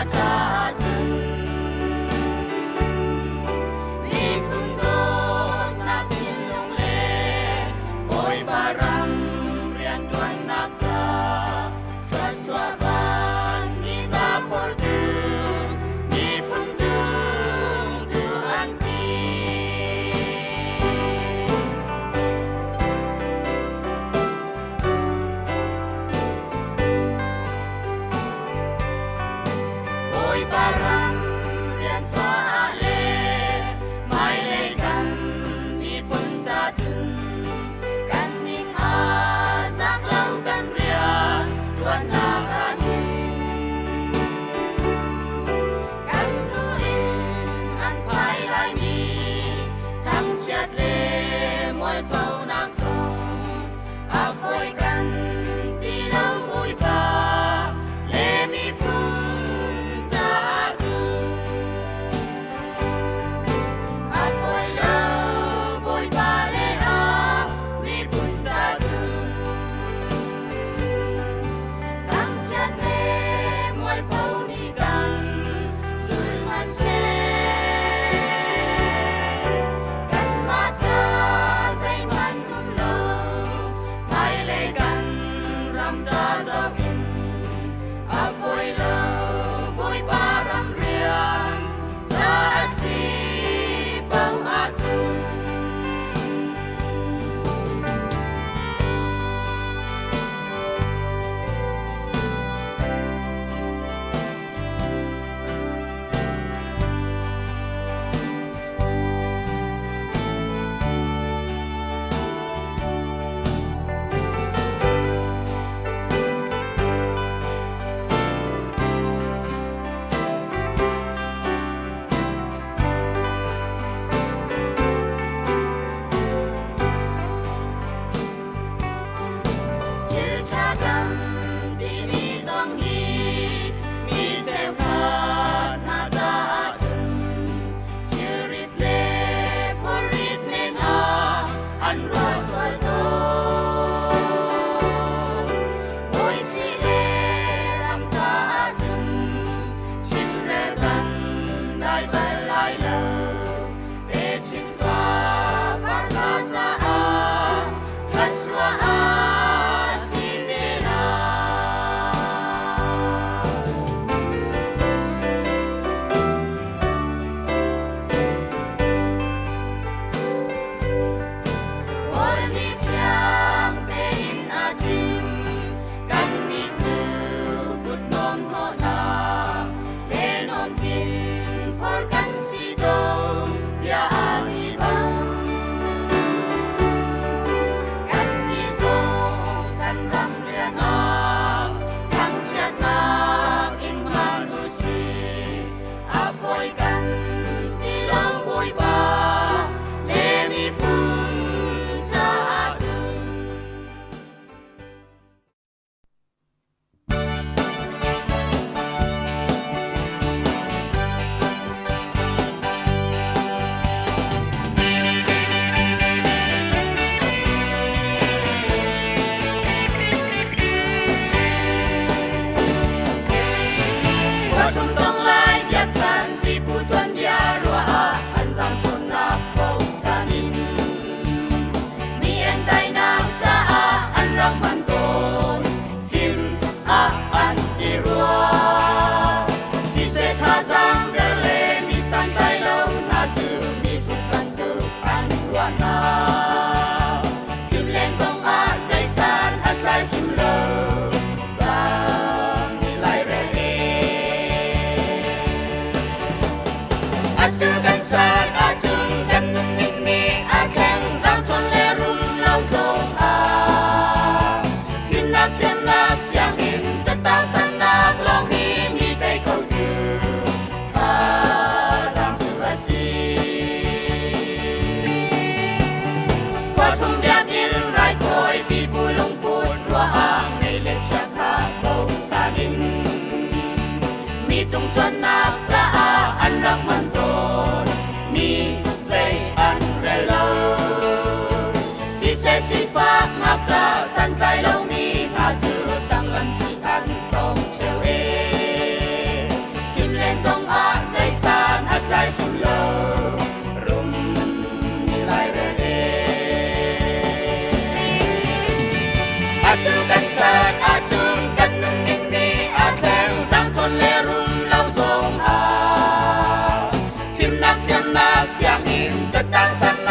잦은 미풍도 낮은 농래 보이바람 riantuan 낙자 Kaswaban ni Zapordu ni Pundung du anti Boy ชาติอาจุนกันนุงนิ่งนี้อาแทงสังชนเลรุมเล่าทรงอาฟิมนักเสียมนักเสียงอินจะตั้งสัน